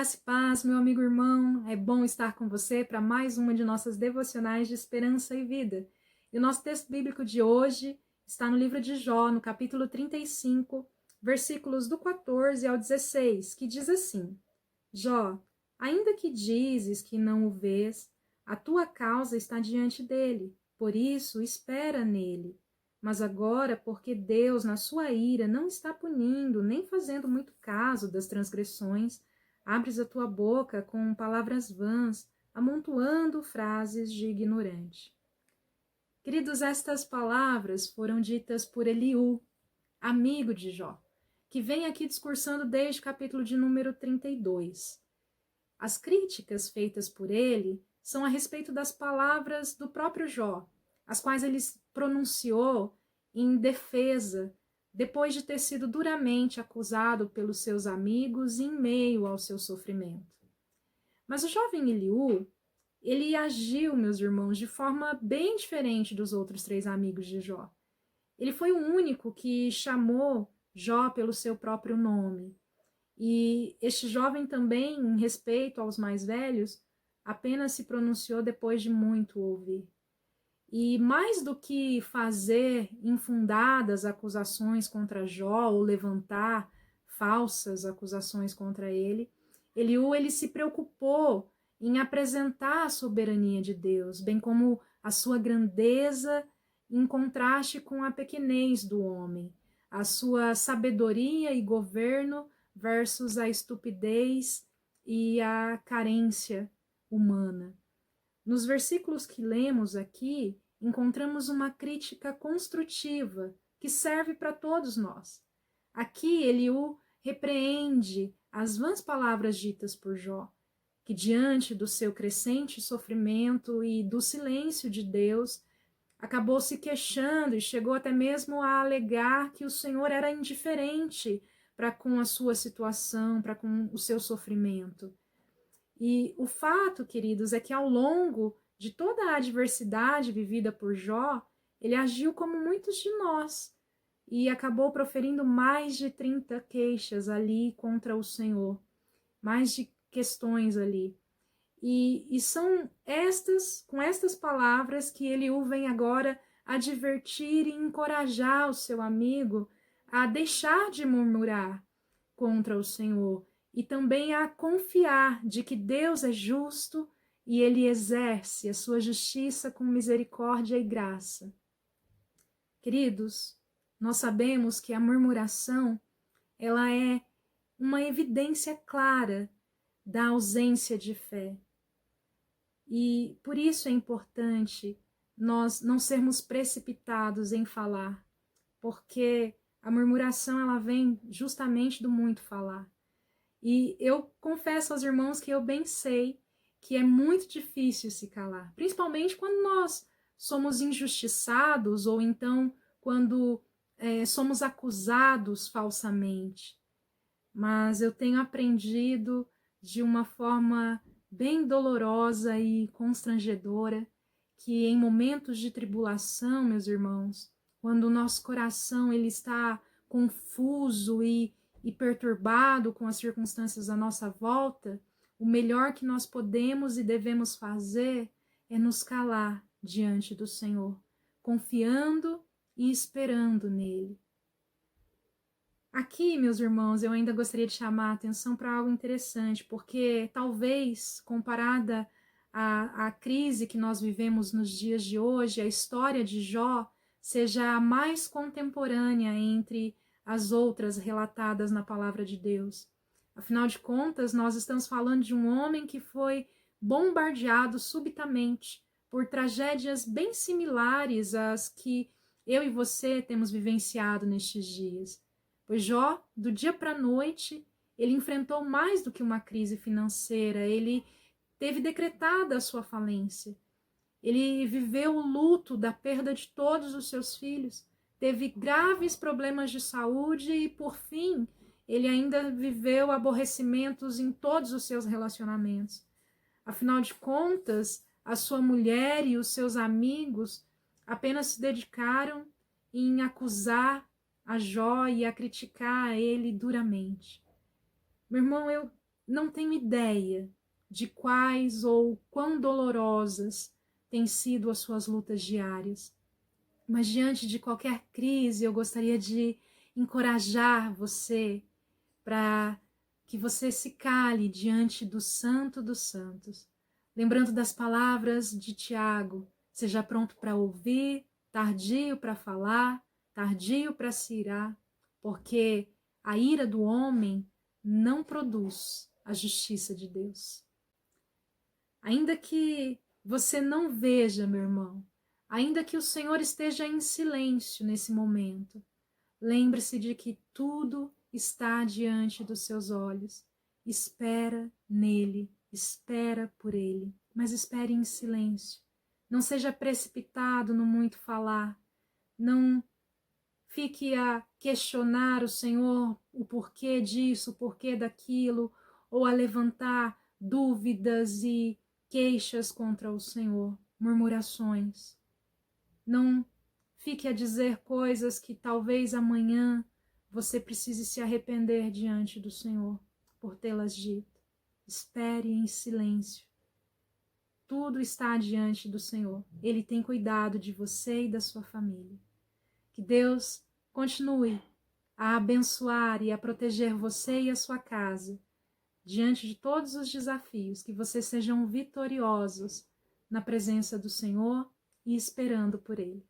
Graça e paz, meu amigo irmão, é bom estar com você para mais uma de nossas devocionais de esperança e vida. E o nosso texto bíblico de hoje está no livro de Jó, no capítulo 35, versículos do 14 ao 16, que diz assim: Jó, ainda que dizes que não o vês, a tua causa está diante dele, por isso espera nele. Mas agora, porque Deus, na sua ira, não está punindo, nem fazendo muito caso das transgressões, abres a tua boca com palavras vãs, amontoando frases de ignorante. Queridos, estas palavras foram ditas por Eliú, amigo de Jó, que vem aqui discursando desde o capítulo de número 32. As críticas feitas por ele são a respeito das palavras do próprio Jó, as quais ele pronunciou em defesa, depois de ter sido duramente acusado pelos seus amigos em meio ao seu sofrimento. Mas o jovem Eliú, ele agiu, meus irmãos, de forma bem diferente dos outros três amigos de Jó. Ele foi o único que chamou Jó pelo seu próprio nome. E este jovem também, em respeito aos mais velhos, apenas se pronunciou depois de muito ouvir. E mais do que fazer infundadas acusações contra Jó ou levantar falsas acusações contra ele, ele se preocupou em apresentar a soberania de Deus, bem como a sua grandeza em contraste com a pequenez do homem, a sua sabedoria e governo versus a estupidez e a carência humana. Nos versículos que lemos aqui, encontramos uma crítica construtiva que serve para todos nós. Aqui, Eliú repreende as vãs palavras ditas por Jó, que diante do seu crescente sofrimento e do silêncio de Deus, acabou se queixando e chegou até mesmo a alegar que o Senhor era indiferente para com a sua situação, para com o seu sofrimento. E o fato, queridos, é que ao longo de toda a adversidade vivida por Jó, ele agiu como muitos de nós e acabou proferindo mais de 30 queixas ali contra o Senhor, mais de questões ali. E são com estas palavras que Eliú vem agora advertir e encorajar o seu amigo a deixar de murmurar contra o Senhor e também a confiar de que Deus é justo e ele exerce a sua justiça com misericórdia e graça. Queridos, nós sabemos que a murmuração, ela é uma evidência clara da ausência de fé. E por isso é importante nós não sermos precipitados em falar, porque a murmuração ela vem justamente do muito falar. E eu confesso aos irmãos que eu bem sei que é muito difícil se calar, principalmente quando nós somos injustiçados ou então quando somos acusados falsamente. Mas eu tenho aprendido de uma forma bem dolorosa e constrangedora que em momentos de tribulação, meus irmãos, quando o nosso coração ele está confuso e perturbado com as circunstâncias à nossa volta, o melhor que nós podemos e devemos fazer é nos calar diante do Senhor, confiando e esperando nele. Aqui, meus irmãos, eu ainda gostaria de chamar a atenção para algo interessante, porque talvez, comparada à crise que nós vivemos nos dias de hoje, a história de Jó seja a mais contemporânea entre as outras relatadas na palavra de Deus. Afinal de contas, nós estamos falando de um homem que foi bombardeado subitamente por tragédias bem similares às que eu e você temos vivenciado nestes dias. Pois Jó, do dia para a noite, ele enfrentou mais do que uma crise financeira, ele teve decretada a sua falência. Ele viveu o luto da perda de todos os seus filhos, teve graves problemas de saúde e, por fim, ele ainda viveu aborrecimentos em todos os seus relacionamentos. Afinal de contas, a sua mulher e os seus amigos apenas se dedicaram em acusar a Jó e a criticar ele duramente. Meu irmão, eu não tenho ideia de quais ou quão dolorosas têm sido as suas lutas diárias, mas diante de qualquer crise, eu gostaria de encorajar você para que você se cale diante do Santo dos Santos, lembrando das palavras de Tiago: seja pronto para ouvir, tardio para falar, tardio para se irar, porque a ira do homem não produz a justiça de Deus. Ainda que você não veja, meu irmão, ainda que o Senhor esteja em silêncio nesse momento, lembre-se de que tudo está diante dos seus olhos. Espera nele, espera por ele, mas espere em silêncio. Não seja precipitado no muito falar. Não fique a questionar o Senhor, o porquê disso, o porquê daquilo, ou a levantar dúvidas e queixas contra o Senhor, murmurações. Não fique a dizer coisas que talvez amanhã você precise se arrepender diante do Senhor por tê-las dito. Espere em silêncio. Tudo está diante do Senhor. Ele tem cuidado de você e da sua família. Que Deus continue a abençoar e a proteger você e a sua casa diante de todos os desafios, que vocês sejam vitoriosos na presença do Senhor e esperando por Ele.